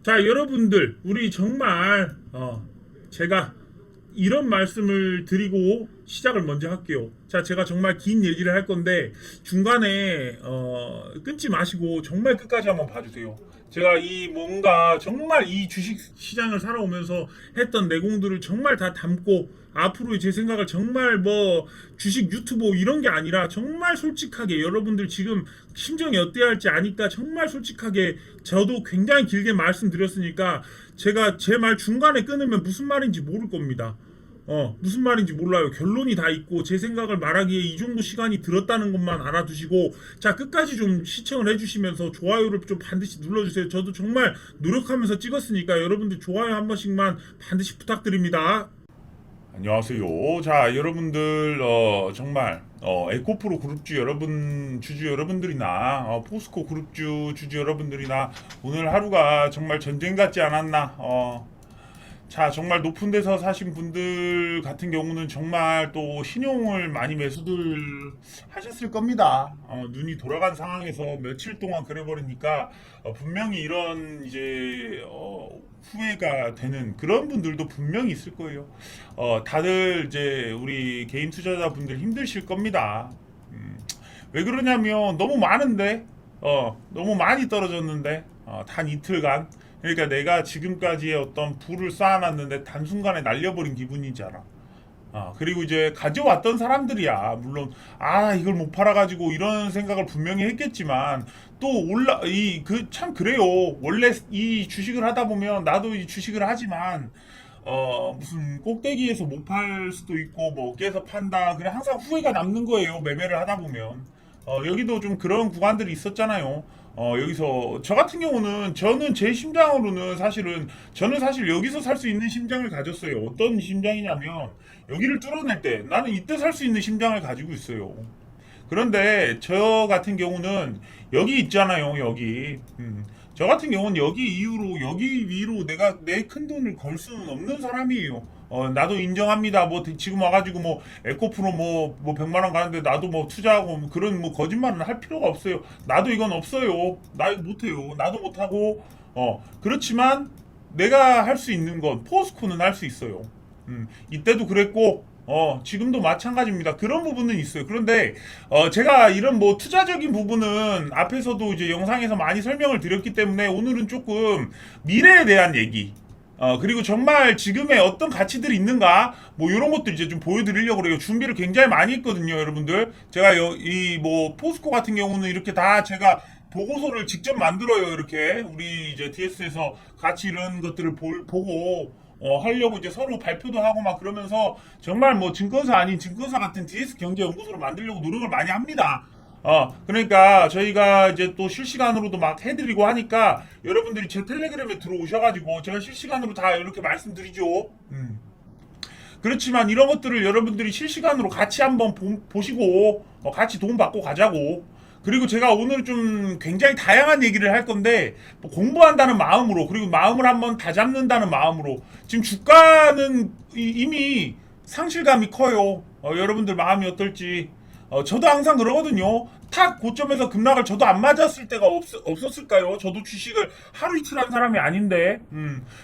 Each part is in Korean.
자, 여러분들, 우리 정말 제가 이런 말씀을 드리고 시작을 먼저 할게요. 자, 제가 정말 긴 얘기를 할 건데 중간에 끊지 마시고 정말 끝까지 한번 봐주세요. 제가 이 뭔가 정말 이 주식 시장을 살아오면서 했던 내공들을 정말 다 담고 앞으로의 제 생각을 정말 뭐 주식 유튜버 이런 게 아니라 정말 솔직하게 여러분들 지금 심정이 어때야 할지 아니까 정말 솔직하게 저도 굉장히 길게 말씀드렸으니까 제가 제 말 중간에 끊으면 무슨 말인지 모를 겁니다. 무슨 말인지 몰라요. 결론이 다 있고 제 생각을 말하기에 이 정도 시간이 들었다는 것만 알아두시고 자 끝까지 좀 시청을 해주시면서 좋아요를 좀 반드시 눌러주세요. 저도 정말 노력하면서 찍었으니까 여러분들 좋아요 한 번씩만 반드시 부탁드립니다. 안녕하세요. 자, 여러분들 정말 에코프로 그룹주 여러분 주주 여러분들이나 포스코 그룹주 주주 여러분들이나 오늘 하루가 정말 전쟁 같지 않았나? 자, 정말 높은 데서 사신 분들 같은 경우는 정말 또 신용을 많이 매수들 하셨을 겁니다. 눈이 돌아간 상황에서 며칠 동안 그래버리니까 분명히 이런 이제 후회가 되는 그런 분들도 분명히 있을 거예요. 다들 이제 우리 개인 투자자분들 힘드실 겁니다. 왜 그러냐면 너무 많은데, 너무 많이 떨어졌는데, 단 이틀간. 그러니까 내가 지금까지의 어떤 부를 쌓아놨는데 단순간에 날려버린 기분이잖아. 그리고 이제 가져왔던 사람들이야. 물론, 이걸 못 팔아가지고 이런 생각을 분명히 했겠지만, 또 참 그래요. 원래 이 주식을 하다 보면, 나도 이 주식을 하지만, 무슨 꼭대기에서 못 팔 수도 있고, 뭐, 어깨에서 판다. 그래, 항상 후회가 남는 거예요. 매매를 하다 보면. 여기도 좀 그런 구간들이 있었잖아요. 여기서 저 같은 경우는 저는 제 심장으로는 저는 사실 여기서 살 수 있는 심장을 가졌어요. 어떤 심장이냐면 여기를 뚫어낼 때 나는 이때 살 수 있는 심장을 가지고 있어요. 그런데 저 같은 경우는 여기 있잖아요. 여기. 저 같은 경우는 여기 이후로 여기 위로 내가 내 큰 돈을 걸 수는 없는 사람이에요. 나도 인정합니다. 뭐 지금 와가지고 뭐 에코프로 뭐 100만 원 가는데 나도 뭐 투자하고 뭐 그런 뭐 거짓말은 할 필요가 없어요. 나도 이건 없어요. 나 이거 못해요. 나도 못하고 그렇지만 내가 할 수 있는 건 포스코는 할 수 있어요. 이때도 그랬고 지금도 마찬가지입니다. 그런 부분은 있어요. 그런데 제가 이런 뭐 투자적인 부분은 앞에서도 이제 영상에서 많이 설명을 드렸기 때문에 오늘은 조금 미래에 대한 얘기 그리고 정말 지금의 어떤 가치들이 있는가 뭐 이런 것들 이제 좀 보여드리려고 그래요. 준비를 굉장히 많이 했거든요, 여러분들. 제가 이 뭐 포스코 같은 경우는 이렇게 다 제가 보고서를 직접 만들어요. 이렇게 우리 이제 DS에서 같이 이런 것들을 보고 하려고 이제 서로 발표도 하고 막 그러면서 정말 뭐 증권사 아닌 증권사 같은 DS 경제연구소를 만들려고 노력을 많이 합니다. 그러니까 저희가 이제 또 실시간으로도 막 해드리고 하니까 여러분들이 제 텔레그램에 들어오셔가지고 제가 실시간으로 다 이렇게 말씀드리죠. 그렇지만 이런 것들을 여러분들이 실시간으로 같이 한번 보시고 같이 도움받고 가자고. 그리고 제가 오늘 좀 굉장히 다양한 얘기를 할 건데 뭐 공부한다는 마음으로 그리고 마음을 한번 다잡는다는 마음으로 지금 주가는 이미 상실감이 커요. 여러분들 마음이 어떨지 저도 항상 그러거든요. 탁 고점에서 급락을 저도 안 맞았을 때가 없었을까요? 저도 주식을 하루 이틀 한 사람이 아닌데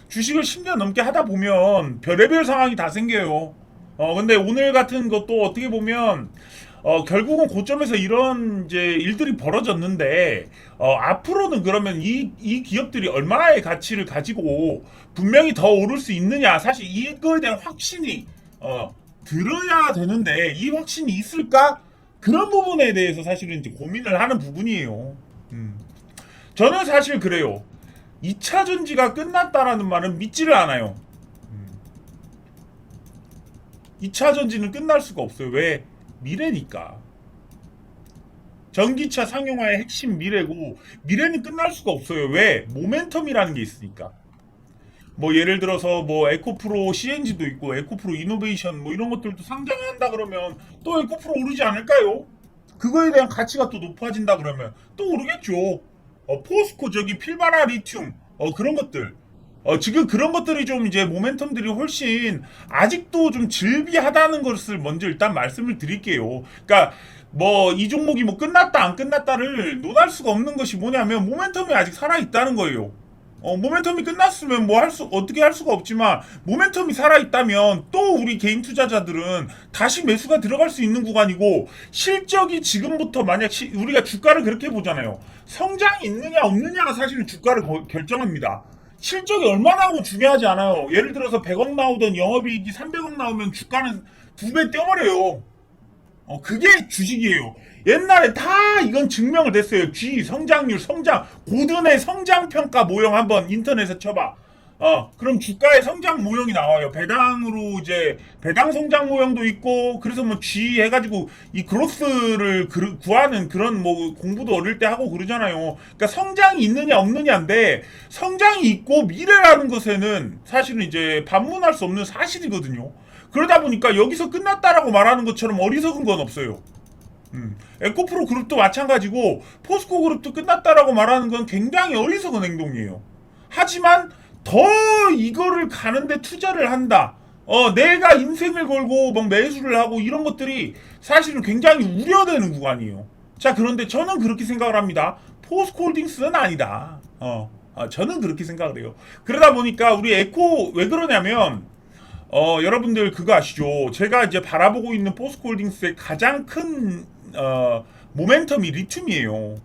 주식을 10년 넘게 하다 보면 별의별 상황이 다 생겨요. 근데 오늘 같은 것도 어떻게 보면 결국은 고점에서 이런 이제 일들이 벌어졌는데 앞으로는 그러면 이 기업들이 얼마의 가치를 가지고 분명히 더 오를 수 있느냐 사실 이거에 대한 확신이 들어야 되는데 이 확신이 있을까? 그런 부분에 대해서 사실은 이제 고민을 하는 부분이에요. 저는 사실 그래요. 2차 전지가 끝났다라는 말은 믿지를 않아요. 2차 전지는 끝날 수가 없어요. 왜? 미래니까. 전기차 상용화의 핵심 미래고 미래는 끝날 수가 없어요. 왜? 모멘텀이라는 게 있으니까. 뭐 예를 들어서 뭐 에코프로 CNG도 있고 에코프로 이노베이션 뭐 이런 것들도 상장한다 그러면 또 에코프로 오르지 않을까요? 그거에 대한 가치가 또 높아진다 그러면 또 오르겠죠. 포스코 저기 필바라 리튬 그런 것들 지금 그런 것들이 좀 이제 모멘텀들이 훨씬 아직도 좀 즐비하다는 것을 먼저 일단 말씀을 드릴게요. 그러니까 뭐 이 종목이 뭐 끝났다 안 끝났다를 논할 수가 없는 것이 뭐냐면 모멘텀이 아직 살아 있다는 거예요. 모멘텀이 끝났으면 뭐 어떻게 할 수가 없지만, 모멘텀이 살아있다면 또 우리 개인 투자자들은 다시 매수가 들어갈 수 있는 구간이고, 실적이 지금부터 만약 우리가 주가를 그렇게 보잖아요. 성장이 있느냐 없느냐가 사실은 주가를 결정합니다. 실적이 얼마나 하고 중요하지 않아요. 예를 들어서 100억 나오던 영업이익이 300억 나오면 주가는 2배 뛰어버려요. 그게 주식이에요. 옛날에 다 이건 증명을 됐어요. 성장률, 고든의 성장평가 모형 한번 인터넷에 쳐봐. 그럼 주가의 성장 모형이 나와요. 배당으로 이제, 배당 성장 모형도 있고, 그래서 뭐 G 해가지고, 이 그로스를 구하는 그런 뭐 공부도 어릴 때 하고 그러잖아요. 그러니까 성장이 있느냐 없느냐인데, 성장이 있고 미래라는 것에는 사실은 이제 반문할 수 없는 사실이거든요. 그러다 보니까 여기서 끝났다라고 말하는 것처럼 어리석은 건 없어요. 에코프로 그룹도 마찬가지고 포스코 그룹도 끝났다라고 말하는 건 굉장히 어리석은 행동이에요. 하지만 더 이거를 가는데 투자를 한다. 내가 인생을 걸고 막 매수를 하고 이런 것들이 사실은 굉장히 우려되는 구간이에요. 자, 그런데 저는 그렇게 생각을 합니다. 포스코홀딩스는 아니다. 저는 그렇게 생각을 해요. 그러다 보니까 우리 에코 왜 그러냐면, 여러분들 그거 아시죠? 제가 이제 바라보고 있는 포스코홀딩스의 가장 큰 모멘텀이 리튬이에요.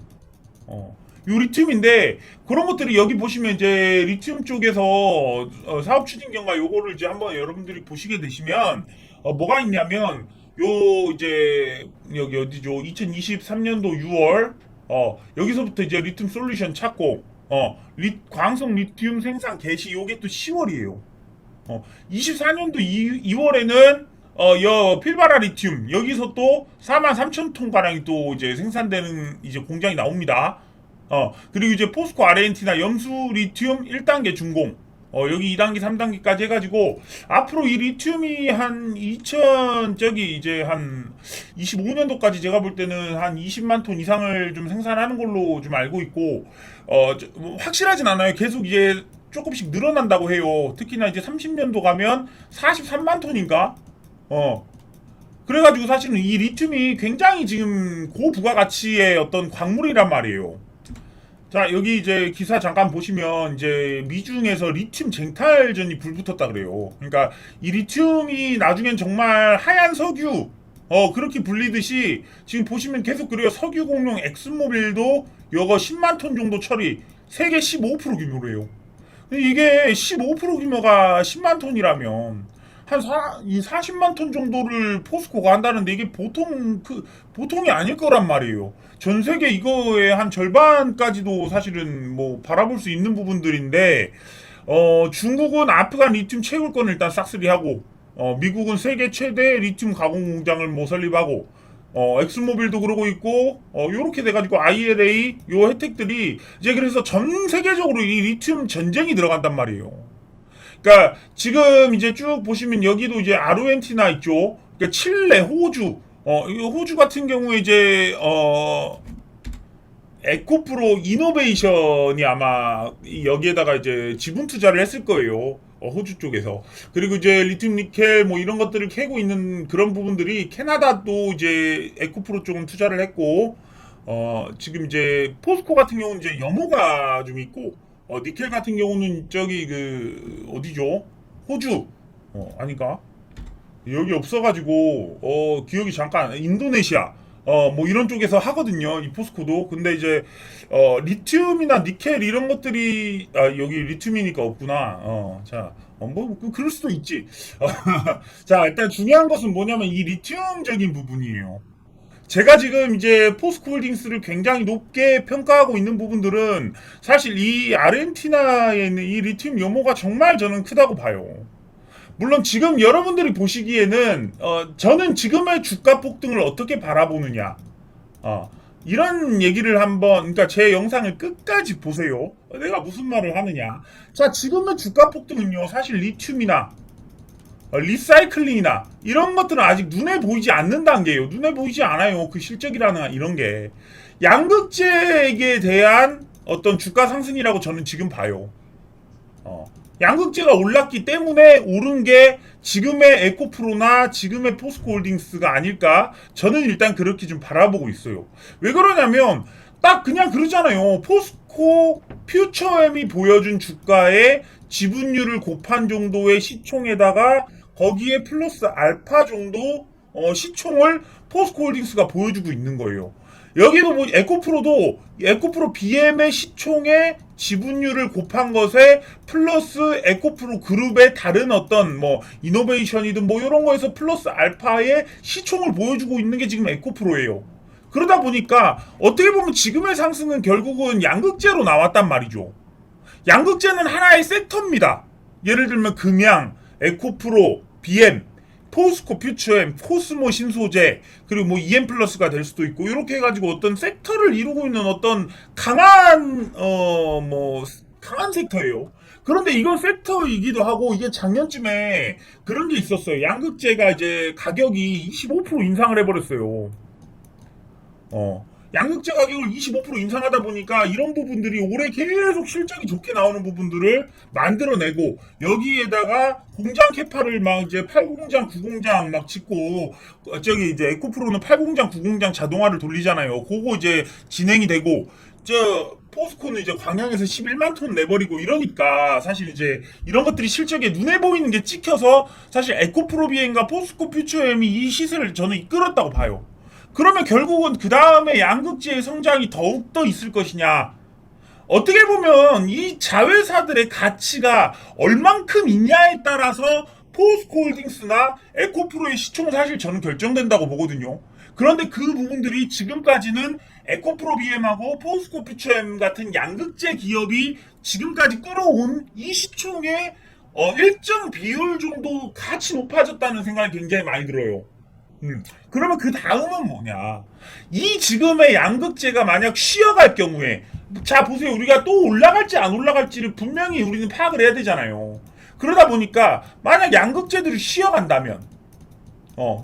요 리튬인데, 그런 것들이 여기 보시면 이제 리튬 쪽에서 사업 추진 경과 요거를 이제 한번 여러분들이 보시게 되시면, 뭐가 있냐면, 요 이제 여기 어디죠? 2023년도 6월 여기서부터 이제 리튬 솔루션 찾고, 광석 리튬 생산 개시, 요게 또 10월이에요. 24년도 2월에는 필바라 리튬 여기서 또 43,000톤 가량이 또 이제 생산되는 이제 공장이 나옵니다. 그리고 이제 포스코 아르헨티나 염수 리튬 1단계 준공. 여기 2단계, 3단계까지 해가지고 앞으로 이 리튬이 한 25년도까지 제가 볼 때는 한 20만 톤 이상을 좀 생산하는 걸로 좀 알고 있고, 뭐 확실하진 않아요. 계속 이제 조금씩 늘어난다고 해요. 특히나 이제 30년도 가면 43만 톤인가? 그래가지고 사실은 이 리튬이 굉장히 지금 고부가가치의 어떤 광물이란 말이에요. 자, 여기 이제 기사 잠깐 보시면 이제 미중에서 리튬 쟁탈전이 불붙었다 그래요. 그러니까 이 리튬이 나중엔 정말 하얀 석유, 그렇게 불리듯이 지금 보시면 계속 그래요. 석유 공룡 엑슨모빌도 요거 10만 톤 정도 처리, 세계 15% 규모래요. 이게 15% 규모가 10만 톤이라면 한 40만 톤 정도를 포스코가 한다는데, 이게 보통이 아닐 거란 말이에요. 전 세계 이거의 한 절반까지도 사실은 뭐 바라볼 수 있는 부분들인데, 중국은 아프간 리튬 채굴권을 일단 싹쓸이하고, 미국은 세계 최대 리튬 가공 공장을 뭐 설립하고, 엑슨모빌도 그러고 있고, 요렇게 돼가지고 IRA 요 혜택들이 이제, 그래서 전 세계적으로 이 리튬 전쟁이 들어간단 말이에요. 그러니까 지금 이제 쭉 보시면 여기도 이제 아르헨티나 있죠. 그러니까 칠레, 호주, 이 호주 같은 경우에 이제 에코프로 이노베이션이 아마 여기에다가 이제 지분 투자를 했을 거예요. 호주 쪽에서. 그리고 이제 리튬 니켈 뭐 이런 것들을 캐고 있는 그런 부분들이, 캐나다도 이제 에코프로 쪽은 투자를 했고, 지금 이제 포스코 같은 경우는 이제 염호가 좀 있고, 니켈 같은 경우는 저기 어디죠? 호주. 아닌가? 여기 없어가지고 기억이 잠깐, 인도네시아 뭐 이런 쪽에서 하거든요, 이 포스코도. 근데 이제 리튬이나 니켈 이런 것들이, 여기 리튬이니까 없구나. 자, 뭐 그럴 수도 있지. 자, 일단 중요한 것은 뭐냐면 이 리튬적인 부분이에요. 제가 지금 이제 포스코홀딩스를 굉장히 높게 평가하고 있는 부분들은, 사실 이 아르헨티나에 있는 이 리튬 염호가 정말 저는 크다고 봐요. 물론 지금 여러분들이 보시기에는 저는 지금의 주가 폭등을 어떻게 바라보느냐, 이런 얘기를 한번, 그러니까 제 영상을 끝까지 보세요. 내가 무슨 말을 하느냐. 자, 지금의 주가 폭등은요, 사실 리튬이나 리사이클링이나 이런 것들은 아직 눈에 보이지 않는 단계예요. 눈에 보이지 않아요. 그 실적이라는 이런 게 양극재에 대한 어떤 주가 상승이라고 저는 지금 봐요. 양극재가 올랐기 때문에 오른 게 지금의 에코프로나 지금의 포스코홀딩스가 아닐까, 저는 일단 그렇게 좀 바라보고 있어요. 왜 그러냐면 딱 그냥 그러잖아요. 포스코 퓨처엠이 보여준 주가의 지분율을 곱한 정도의 시총에다가 거기에 플러스 알파 정도 시총을 포스코홀딩스가 보여주고 있는 거예요. 여기도 뭐 에코프로도 에코프로 BM의 시총의 지분율을 곱한 것에 플러스 에코프로 그룹의 다른 어떤 뭐 이노베이션이든 뭐 이런 거에서 플러스 알파의 시총을 보여주고 있는 게 지금 에코프로예요. 그러다 보니까 어떻게 보면 지금의 상승은 결국은 양극재로 나왔단 말이죠. 양극재는 하나의 섹터입니다. 예를 들면 금양, 에코프로, BM, 포스코 퓨처엠, 코스모 신소재, 그리고 뭐 EM 플러스가 될 수도 있고 이렇게 해가지고 어떤 섹터를 이루고 있는 어떤 강한 강한 섹터예요. 그런데 이건 섹터이기도 하고 이게 작년쯤에 그런 게 있었어요. 양극재가 이제 가격이 25% 인상을 해버렸어요. 양극재 가격을 25% 인상하다 보니까 이런 부분들이 올해 계속 실적이 좋게 나오는 부분들을 만들어내고 여기에다가 공장 캐파를 막 이제 8공장, 9공장 막 짓고 저기 이제 에코프로는 8공장, 9공장 자동화를 돌리잖아요. 그거 이제 진행이 되고 저 포스코는 이제 광양에서 11만 톤 내버리고 이러니까 사실 이제 이런 것들이 실적에 눈에 보이는 게 찍혀서 사실 에코프로 비엔과 포스코 퓨처엠이 이 시세를 저는 이끌었다고 봐요. 그러면 결국은 그 다음에 양극재의 성장이 더욱더 있을 것이냐. 어떻게 보면 이 자회사들의 가치가 얼만큼 있냐에 따라서 포스코홀딩스나 에코프로의 시총은 사실 저는 결정된다고 보거든요. 그런데 그 부분들이 지금까지는 에코프로 BM하고 포스코 퓨처엠 같은 양극재 기업이 지금까지 끌어온 이 시총의 일정 비율 정도 같이 높아졌다는 생각이 굉장히 많이 들어요. 그러면 그 다음은 뭐냐? 이 지금의 양극재가 만약 쉬어갈 경우에, 자, 보세요. 우리가 또 올라갈지 안 올라갈지를 분명히 우리는 파악을 해야 되잖아요. 그러다 보니까, 만약 양극재들이 쉬어간다면,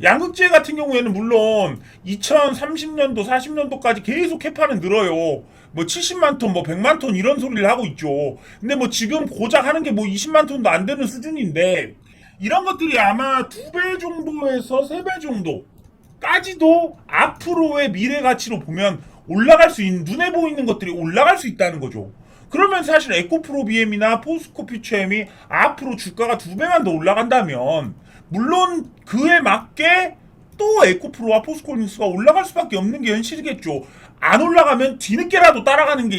양극재 같은 경우에는 물론 2030년도, 40년도까지 계속 캐파는 늘어요. 뭐 70만 톤, 뭐 100만 톤 이런 소리를 하고 있죠. 근데 뭐 지금 고작 하는 게 뭐 20만 톤도 안 되는 수준인데, 이런 것들이 아마 2배 정도에서 3배 정도까지도 앞으로의 미래 가치로 보면 올라갈 수 있는, 눈에 보이는 것들이 올라갈 수 있다는 거죠. 그러면 사실 에코프로 BM이나 포스코 퓨처엠이 앞으로 주가가 2배만 더 올라간다면 물론 그에 맞게 또 에코프로와 포스코홀딩스가 올라갈 수밖에 없는 게 현실이겠죠. 안 올라가면 뒤늦게라도 따라가는 게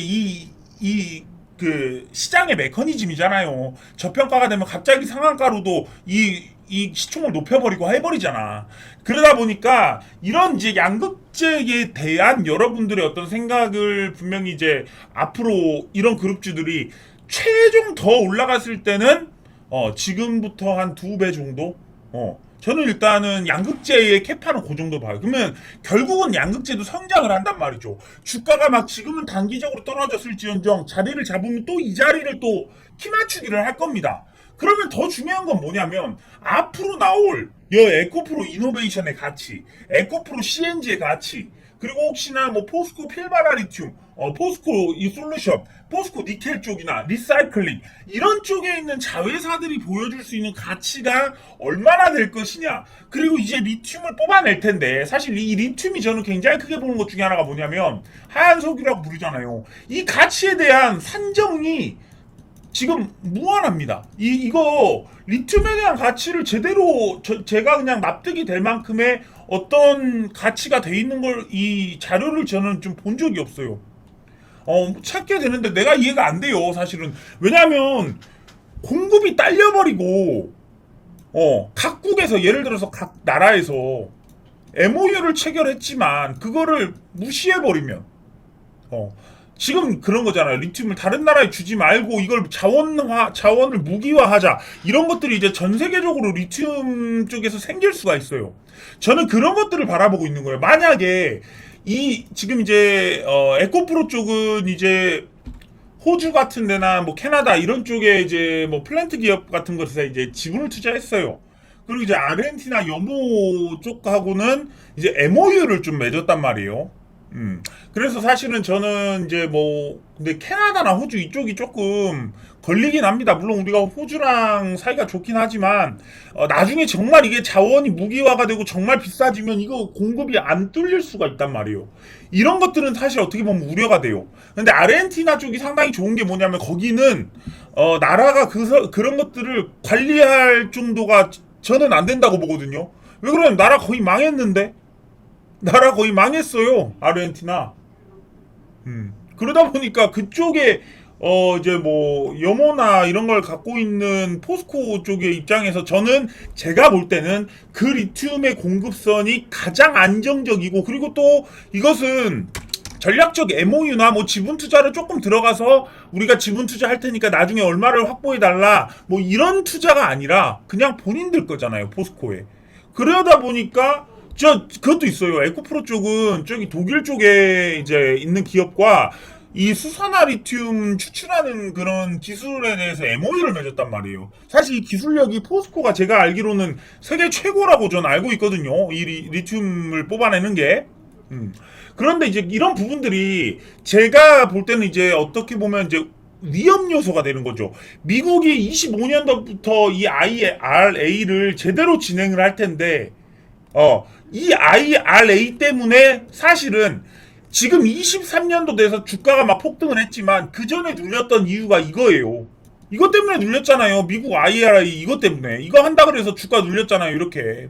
그 시장의 메커니즘이잖아요. 저평가가 되면 갑자기 상한가로도 이 시총을 높여버리고 해버리잖아. 그러다 보니까 이런 이제 양극재에 대한 여러분들의 어떤 생각을 분명히 이제 앞으로 이런 그룹주들이 최종 더 올라갔을 때는 지금부터 한 2배 정도? 저는 일단은 양극재의 캐파는 그 정도 봐요. 그러면 결국은 양극재도 성장을 한단 말이죠. 주가가 막 지금은 단기적으로 떨어졌을지언정 자리를 잡으면 또 이 자리를 또 키맞추기를 할 겁니다. 그러면 더 중요한 건 뭐냐면 앞으로 나올 이 에코프로 이노베이션의 가치, 에코프로 CNG의 가치, 그리고 혹시나 뭐 포스코 필바라 리튬, 포스코 이 솔루션, 포스코 니켈 쪽이나 리사이클링 이런 쪽에 있는 자회사들이 보여줄 수 있는 가치가 얼마나 될 것이냐. 그리고 이제 리튬을 뽑아낼 텐데 사실 이 리튬이 저는 굉장히 크게 보는 것 중에 하나가 뭐냐면 하얀 석유라고 부르잖아요. 이 가치에 대한 산정이 지금 무한합니다. 이거 리튬에 대한 가치를 제대로 제가 그냥 납득이 될 만큼의 어떤 가치가 돼 있는 걸 이 자료를 저는 좀 본 적이 없어요. 찾게 되는데 내가 이해가 안 돼요, 사실은. 왜냐면 공급이 딸려버리고 각국에서 예를 들어서 각 나라에서 MOU를 체결했지만 그거를 무시해버리면 지금 그런 거잖아요. 리튬을 다른 나라에 주지 말고 이걸 자원을 무기화하자. 이런 것들이 이제 전 세계적으로 리튬 쪽에서 생길 수가 있어요. 저는 그런 것들을 바라보고 있는 거예요. 만약에 지금 이제 에코프로 쪽은 이제 호주 같은 데나 뭐 캐나다 이런 쪽에 이제 뭐 플랜트 기업 같은 것에 이제 지분을 투자했어요. 그리고 이제 아르헨티나 여모 쪽하고는 이제 MOU를 좀 맺었단 말이에요. 그래서 사실은 저는 이제 뭐, 근데 캐나다나 호주 이쪽이 조금 걸리긴 합니다. 물론 우리가 호주랑 사이가 좋긴 하지만, 나중에 정말 이게 자원이 무기화가 되고 정말 비싸지면 이거 공급이 안 뚫릴 수가 있단 말이에요. 이런 것들은 사실 어떻게 보면 우려가 돼요. 근데 아르헨티나 쪽이 상당히 좋은 게 뭐냐면 거기는, 나라가 그런 것들을 관리할 정도가 저는 안 된다고 보거든요. 왜 그러냐면 나라 거의 망했는데? 나라 거의 망했어요. 아르헨티나. 그러다 보니까 그쪽에 이제 뭐 염호나 이런 걸 갖고 있는 포스코 쪽의 입장에서 저는 제가 볼 때는 그 리튬의 공급선이 가장 안정적이고 그리고 또 이것은 전략적 MOU나 뭐 지분 투자를 조금 들어가서 우리가 지분 투자할 테니까 나중에 얼마를 확보해 달라 뭐 이런 투자가 아니라 그냥 본인들 거잖아요. 포스코에. 그러다 보니까 그것도 있어요. 에코프로 쪽은 저기 독일 쪽에 이제 있는 기업과 이 수산화 리튬 추출하는 그런 기술에 대해서 MOU를 맺었단 말이에요. 사실 이 기술력이 포스코가 제가 알기로는 세계 최고라고 전 알고 있거든요. 이 리튬을 뽑아내는 게. 그런데 이제 이런 부분들이 제가 볼 때는 이제 어떻게 보면 이제 위험 요소가 되는 거죠. 미국이 25년도부터 이 IRA를 제대로 진행을 할 텐데, 이 IRA 때문에 사실은 지금 23년도 돼서 주가가 막 폭등을 했지만 그 전에 눌렸던 이유가 이거예요. 이것 때문에 눌렸잖아요. 미국 IRA 이것 때문에. 이거 한다 그래서 주가 눌렸잖아요. 이렇게.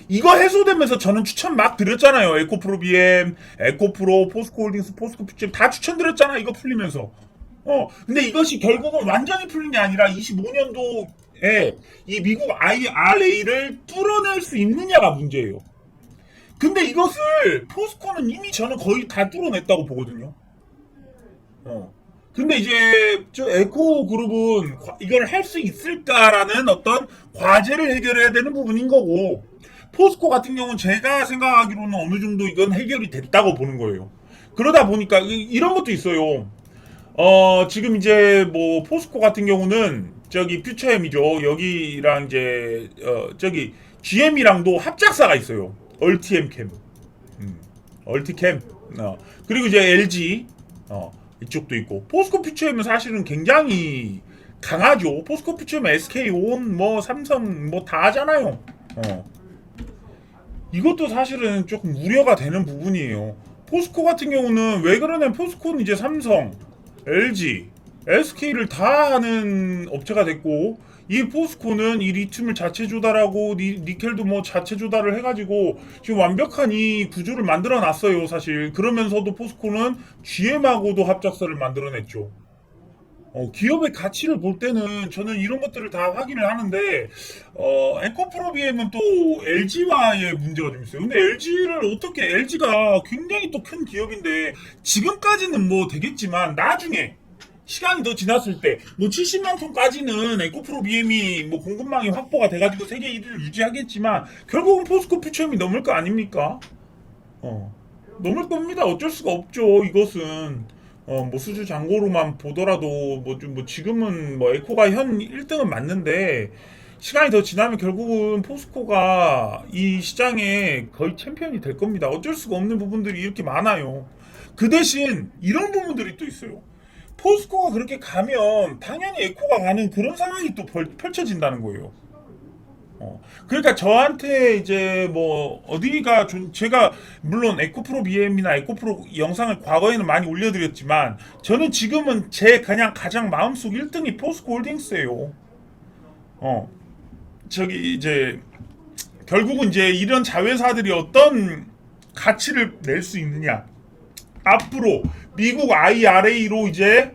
이거 해소되면서 저는 추천 막 드렸잖아요. 에코프로 BM, 에코프로, 포스코홀딩스, 포스코퓨처 다 추천드렸잖아. 이거 풀리면서. 근데 이것이 결국은 완전히 풀린 게 아니라 25년도에 이 미국 IRA를 뚫어낼 수 있느냐가 문제예요. 근데 이것을 포스코는 이미 저는 거의 다 뚫어냈다고 보거든요. 근데 이제 저 에코 그룹은 이걸 할 수 있을까라는 어떤 과제를 해결해야 되는 부분인 거고 포스코 같은 경우는 제가 생각하기로는 어느 정도 이건 해결이 됐다고 보는 거예요. 그러다 보니까 이런 것도 있어요. 지금 이제 뭐 포스코 같은 경우는 저기 퓨처엠이죠. 여기랑 이제 저기 GM이랑도 합작사가 있어요. 얼티엠캠, 얼티캠. 그리고 이제 LG 이쪽도 있고 포스코 퓨처엠은 사실은 굉장히 강하죠. 포스코 퓨처엠 SK온 뭐 삼성 뭐 다 하잖아요. 이것도 사실은 조금 우려가 되는 부분이에요. 포스코 같은 경우는 왜 그러냐면 포스코는 이제 삼성, LG, SK를 다 하는 업체가 됐고 이 포스코는 이 리튬을 자체 조달하고 니켈도 뭐 자체 조달을 해가지고 지금 완벽한 이 구조를 만들어 놨어요. 사실 그러면서도 포스코는 GM하고도 합작사를 만들어냈죠. 기업의 가치를 볼 때는 저는 이런 것들을 다 확인을 하는데 에코프로비엠은 또 LG와의 문제가 좀 있어요. 근데 LG를 어떻게 LG가 굉장히 또 큰 기업인데 지금까지는 뭐 되겠지만 나중에 시간이 더 지났을 때 뭐 70만 톤까지는 에코프로비엠이 뭐 공급망이 확보가 돼가지고 세계 1위를 유지하겠지만 결국은 포스코 퓨처엠이 넘을 거 아닙니까? 넘을 겁니다. 어쩔 수가 없죠. 이것은 뭐 수주 잔고로만 보더라도 뭐 지금은 뭐 에코가 현 1등은 맞는데 시간이 더 지나면 결국은 포스코가 이 시장에 거의 챔피언이 될 겁니다. 어쩔 수가 없는 부분들이 이렇게 많아요. 그 대신 이런 부분들이 또 있어요. 포스코가 그렇게 가면 당연히 에코가 가는 그런 상황이 또 펼쳐진다는 거예요. 그러니까 저한테 이제 뭐 어디가 제가 물론 에코프로 BM이나 에코프로 영상을 과거에는 많이 올려드렸지만 저는 지금은 제 그냥 가장 마음속 1등이 포스코 홀딩스예요. 저기 이제 결국은 이제 이런 자회사들이 어떤 가치를 낼 수 있느냐 앞으로 미국 IRA로 이제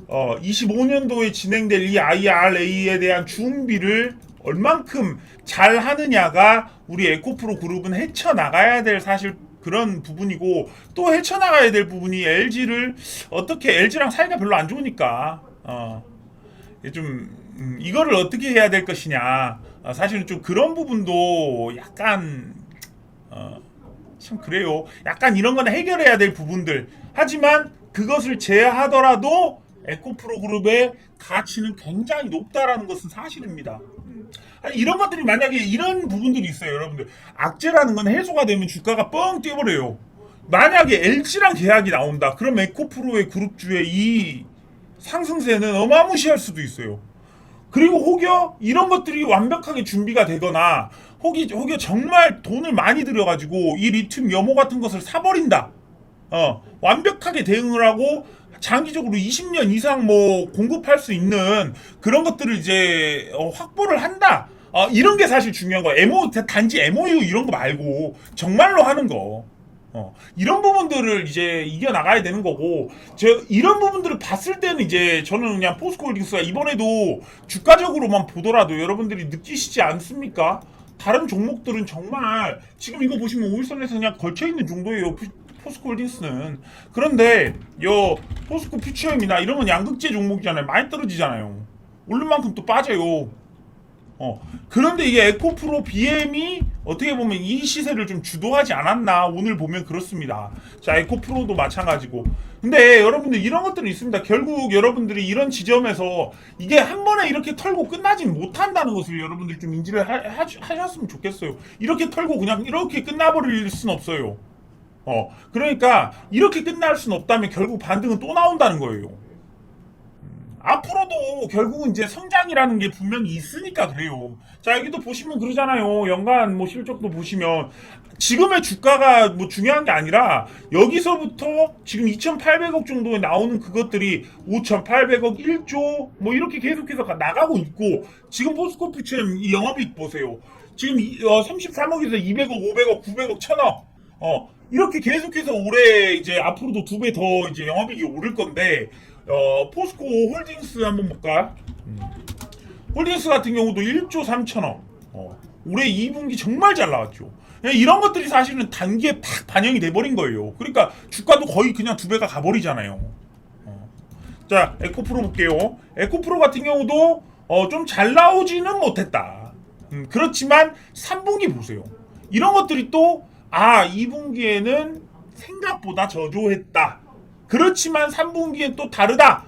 25년도에 진행될 이 IRA에 대한 준비를 얼만큼 잘 하느냐가 우리 에코프로 그룹은 헤쳐나가야 될 사실 그런 부분이고 또 헤쳐나가야 될 부분이 LG를 어떻게 LG랑 사이가 별로 안 좋으니까 좀 이거를 어떻게 해야 될 것이냐 사실은 좀 그런 부분도 약간 참 그래요. 약간 이런 건 해결해야 될 부분들 하지만 그것을 제하더라도 에코프로 그룹의 가치는 굉장히 높다라는 것은 사실입니다. 아니, 이런 것들이 만약에 이런 부분들이 있어요, 여러분들. 악재라는 건 해소가 되면 주가가 뻥 뛰어버려요. 만약에 LG랑 계약이 나온다. 그럼 에코프로의 그룹주의 이 상승세는 어마무시할 수도 있어요. 그리고 혹여 이런 것들이 완벽하게 준비가 되거나 혹여 정말 돈을 많이 들여가지고 이 리튬 염호 같은 것을 사버린다. 완벽하게 대응을 하고 장기적으로 20년 이상 뭐 공급할 수 있는 그런 것들을 이제 확보를 한다. 이런 게 사실 중요한 거야. 단지 MOU 이런 거 말고 정말로 하는 거. 이런 부분들을 이제 이겨나가야 되는 거고, 이런 부분들을 봤을 때는 이제 저는 그냥 포스코홀딩스가 이번에도 주가적으로만 보더라도 여러분들이 느끼시지 않습니까? 다른 종목들은 정말 지금 이거 보시면 5일선에서 그냥 걸쳐있는 정도예요. 포스코홀딩스는. 그런데 포스코 퓨처엠이나 이런 건 양극재 종목이잖아요. 많이 떨어지잖아요. 오른 만큼 또 빠져요. 그런데 이게 에코프로 BM이 어떻게 보면 이 시세를 좀 주도하지 않았나 오늘 보면 그렇습니다. 자, 에코프로도 마찬가지고. 근데 여러분들 이런 것들이 있습니다. 결국 여러분들이 이런 지점에서 이게 한 번에 이렇게 털고 끝나진 못한다는 것을 여러분들 좀 인지를 하셨으면 좋겠어요. 이렇게 털고 그냥 이렇게 끝나버릴 순 없어요. 그러니까 이렇게 끝날 순 없다면 결국 반등은 또 나온다는 거예요. 앞으로도 결국은 이제 성장이라는 게 분명히 있으니까 그래요. 자, 여기도 보시면 그러잖아요. 연간 뭐 실적도 보시면 지금의 주가가 뭐 중요한 게 아니라 여기서부터 지금 2,800억 정도에 나오는 그것들이 5,800억, 1조 뭐 이렇게 계속해서 나가고 있고, 지금 포스코프처럼 이 영업이익 보세요. 지금 33억에서 200억, 500억, 900억, 1000억. 이렇게 계속해서 올해 이제 앞으로도 2배 더 이제 영업이익이 오를 건데, 포스코 홀딩스 한번 볼까? 홀딩스 같은 경우도 1조 3천억. 올해 2분기 정말 잘 나왔죠. 이런 것들이 사실은 단기에 팍 반영이 돼버린 거예요. 그러니까 주가도 거의 그냥 2배가 가버리잖아요. 자, 에코프로 볼게요. 에코프로 같은 경우도 좀 잘 나오지는 못했다. 그렇지만 3분기 보세요. 이런 것들이 또 2분기에는 생각보다 저조했다. 그렇지만 3분기엔 또 다르다.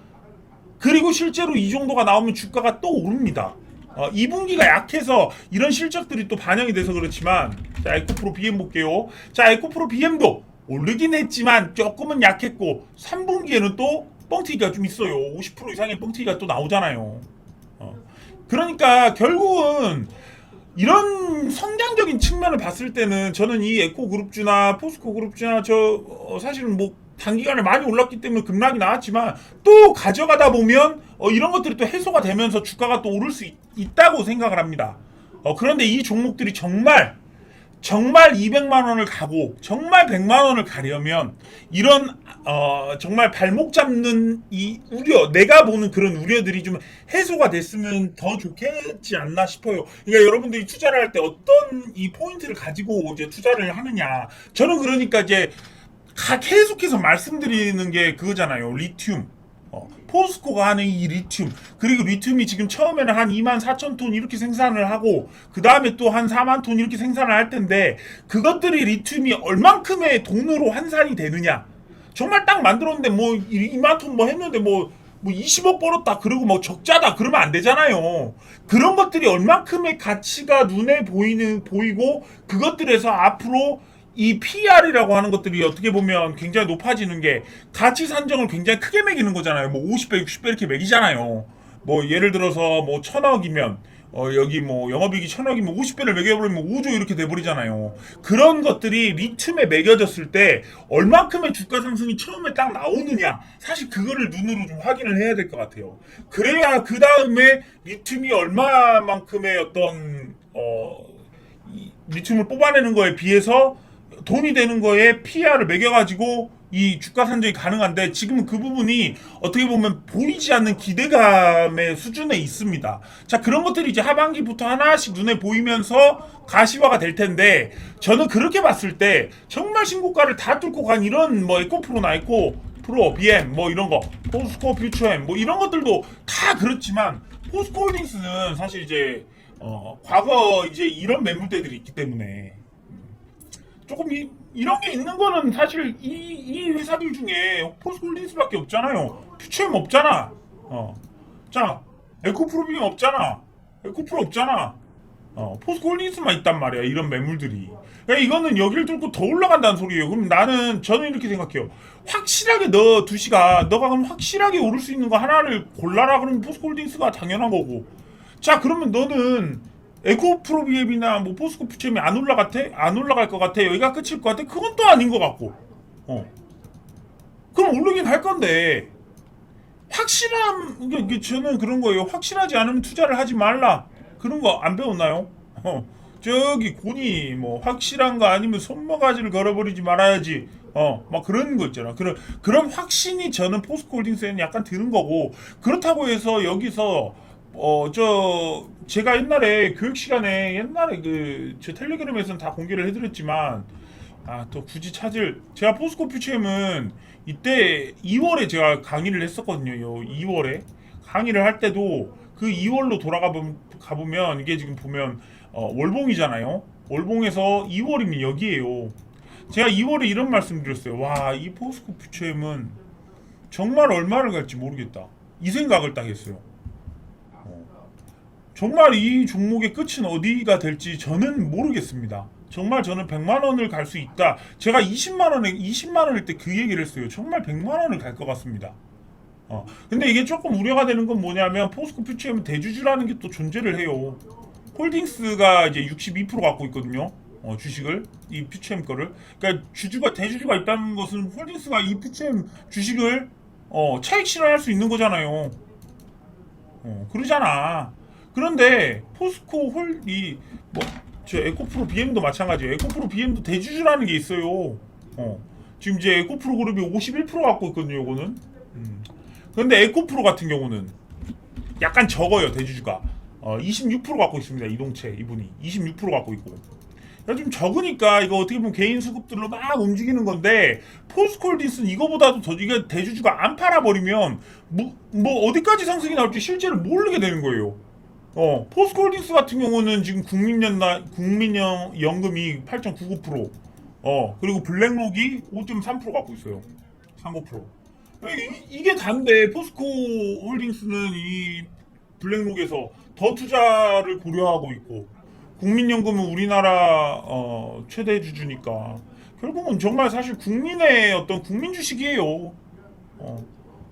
그리고 실제로 이 정도가 나오면 주가가 또 오릅니다. 2분기가 약해서 이런 실적들이 또 반영이 돼서 그렇지만, 자, 에코프로 BM 볼게요. 자, 에코프로 BM도 오르긴 했지만 조금은 약했고 3분기에는 또 뻥튀기가 좀 있어요. 50% 이상의 뻥튀기가 또 나오잖아요. 그러니까 결국은 이런 성장적인 측면을 봤을 때는 저는 이 에코그룹주나 포스코그룹주나 사실은 뭐 단기간에 많이 올랐기 때문에 급락이 나왔지만 또 가져가다 보면 이런 것들이 또 해소가 되면서 주가가 또 오를 수 있다고 생각을 합니다. 그런데 이 종목들이 정말 200만 원을 가고 정말 100만 원을 가려면 이런 정말 발목 잡는 이 우려, 내가 보는 그런 우려들이 좀 해소가 됐으면 더 좋겠지 않나 싶어요. 그러니까 여러분들이 투자를 할 때 어떤 이 포인트를 가지고 이제 투자를 하느냐. 저는 그러니까 이제 계속해서 말씀드리는 게 그거잖아요. 리튬. 포스코가 하는 이 리튬, 그리고 리튬이 지금 처음에는 한 24,000톤 이렇게 생산을 하고 그 다음에 또 한 4만 톤 이렇게 생산을 할 텐데, 그것들이 리튬이 얼만큼의 돈으로 환산이 되느냐. 정말 딱 만들었는데 뭐 2만 톤 뭐 했는데 뭐 20억 벌었다 그러고 뭐 적자다 그러면 안 되잖아요. 그런 것들이 얼만큼의 가치가 눈에 보이고 그것들에서 앞으로 이 PR이라고 하는 것들이 어떻게 보면 굉장히 높아지는 게 가치 산정을 굉장히 크게 매기는 거잖아요. 뭐 50배, 60배 이렇게 매기잖아요. 뭐 예를 들어서 뭐 1,000억이면 여기 뭐 영업이익이 1,000억이면 50배를 매겨버리면 5조 이렇게 돼버리잖아요. 그런 것들이 리튬에 매겨졌을 때 얼만큼의 주가 상승이 처음에 딱 나오느냐, 사실 그거를 눈으로 좀 확인을 해야 될 것 같아요. 그래야 그 다음에 리튬이 얼마만큼의 어떤 리튬을 뽑아내는 거에 비해서 돈이 되는 거에 PR을 매겨가지고 이 주가 산정이 가능한데, 지금은 그 부분이 어떻게 보면 보이지 않는 기대감의 수준에 있습니다. 자, 그런 것들이 이제 하반기부터 하나씩 눈에 보이면서 가시화가 될 텐데, 저는 그렇게 봤을 때 정말 신고가를 다 뚫고 간 이런 뭐 에코프로나 에코프로, BM 뭐 이런 거, 포스코 퓨처엠 뭐 이런 것들도 다 그렇지만, 포스코홀딩스는 사실 이제 과거 이제 이런 매물대들이 있기 때문에 조금 이런 게 있는 거는 사실 이 회사들 중에 포스코홀딩스밖에 없잖아요. 퓨처엠 없잖아. 자, 에코프로빔 없잖아. 에코프로 없잖아. 포스코홀딩스만 있단 말이야. 이런 매물들이. 그러니까 이거는 여기를 뚫고 더 올라간다는 소리예요. 그럼 저는 이렇게 생각해요. 확실하게 너 두시가 너가 그럼 확실하게 오를 수 있는 거 하나를 골라라. 그러면 포스코홀딩스가 당연한 거고. 자, 그러면 너는 에코프로비엠이나 뭐 포스코 퓨처엠이 안 올라갔대? 안 올라갈 것 같아? 여기가 끝일 것 같아? 그건 또 아닌 것 같고. 그럼 오르긴 할 건데 이게 저는 그런 거예요. 확실하지 않으면 투자를 하지 말라. 그런 거 안 배웠나요? 저기 고니 뭐 확실한 거 아니면 손모가지를 걸어버리지 말아야지. 막 그런 거 있잖아. 그런 확신이 저는 포스코홀딩스에는 약간 드는 거고. 그렇다고 해서 여기서 제가 옛날에 교육 시간에 옛날에 저 텔레그램에서는 다 공개를 해드렸지만 또 굳이 제가 포스코 퓨처엠은 이때 2월에 제가 강의를 했었거든요. 요 2월에 강의를 할 때도 그 2월로 가보면 이게 지금 보면 월봉이잖아요. 월봉에서 2월이면 여기에요. 제가 2월에 이런 말씀 드렸어요. 와, 이 포스코 퓨처엠은 정말 얼마를 갈지 모르겠다. 이 생각을 딱 했어요. 정말 이 종목의 끝은 어디가 될지 저는 모르겠습니다. 정말 저는 100만 원을 갈 수 있다. 제가 20만 원일 때 그 얘기를 했어요. 정말 100만 원을 갈 것 같습니다. 근데 이게 조금 우려가 되는 건 뭐냐면 포스코 퓨처엠은 대주주라는 게 또 존재를 해요. 홀딩스가 이제 62% 갖고 있거든요. 주식을 이 퓨처엠 거를. 그러니까 대주주가 있다는 것은 홀딩스가 이 퓨처엠 주식을 차익 실현할 수 있는 거잖아요. 그러잖아. 그런데 포스코 홀이 저 에코프로 BM도 마찬가지예요. 에코프로 BM도 대주주라는 게 있어요. 지금 이제 에코프로 그룹이 51% 갖고 있거든요. 요거는. 그런데 에코프로 같은 경우는 약간 적어요. 대주주가 26% 갖고 있습니다. 이동채 이분이 26% 갖고 있고. 좀 적으니까 이거 어떻게 보면 개인 수급들로 막 움직이는 건데 포스코홀딩스는 이거보다도 더 이게 대주주가 안 팔아버리면 뭐 어디까지 상승이 나올지 실제로 모르게 되는 거예요. 포스코홀딩스 같은 경우는 지금 국민연금이 8.99%, 그리고 블랙록이 5.3% 갖고 있어요. 35%. 이게 단데 포스코홀딩스는 이 블랙록에서 더 투자를 고려하고 있고 국민연금은 우리나라 최대 주주니까 결국은 정말 사실 국민의 어떤 국민 주식이에요.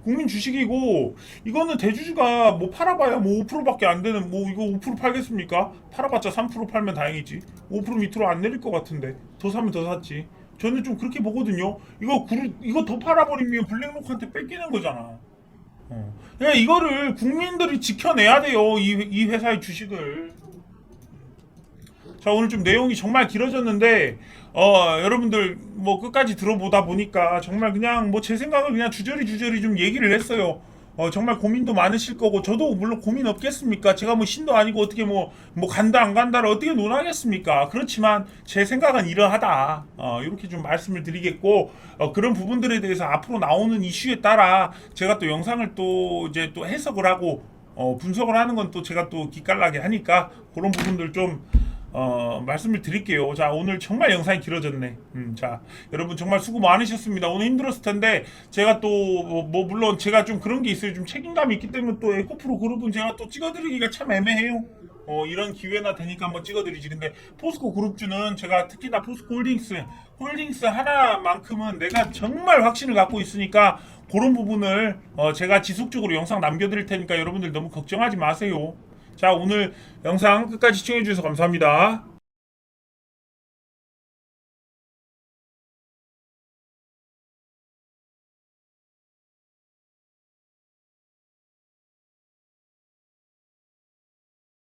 국민 주식이고 이거는 대주주가 뭐 팔아봐야 뭐 5%밖에 안 되는 뭐 이거 5% 팔겠습니까? 팔아봤자 3% 팔면 다행이지. 5% 밑으로 안 내릴 것 같은데 더 사면 더 샀지. 저는 좀 그렇게 보거든요. 이거 더 팔아버리면 블랙록한테 뺏기는 거잖아. 그러니까 이거를 국민들이 지켜내야 돼요. 이 회사의 주식을. 자, 오늘 좀 내용이 정말 길어졌는데 여러분들 뭐 끝까지 들어보다 보니까 정말 그냥 뭐 제 생각을 그냥 주저리 좀 얘기를 했어요. 정말 고민도 많으실 거고 저도 물론 고민 없겠습니까? 제가 뭐 신도 아니고 어떻게 뭐 간다 안 간다를 어떻게 논하겠습니까? 그렇지만 제 생각은 이러하다. 이렇게 좀 말씀을 드리겠고 그런 부분들에 대해서 앞으로 나오는 이슈에 따라 제가 또 영상을 또 이제 또 해석을 하고 분석을 하는 건 또 제가 또 기깔나게 하니까 그런 부분들 좀 말씀을 드릴게요. 자, 오늘 정말 영상이 길어졌네. 자, 여러분 정말 수고 많으셨습니다. 오늘 힘들었을 텐데, 제가 또, 물론 제가 좀 그런 게 있어요. 좀 책임감이 있기 때문에 또 에코프로 그룹은 제가 또 찍어드리기가 참 애매해요. 이런 기회나 되니까 한번 찍어드리지. 근데 포스코 그룹주는 제가 특히나 포스코 홀딩스 하나만큼은 내가 정말 확신을 갖고 있으니까 그런 부분을 제가 지속적으로 영상 남겨드릴 테니까 여러분들 너무 걱정하지 마세요. 자, 오늘 영상 끝까지 시청해주셔서 감사합니다.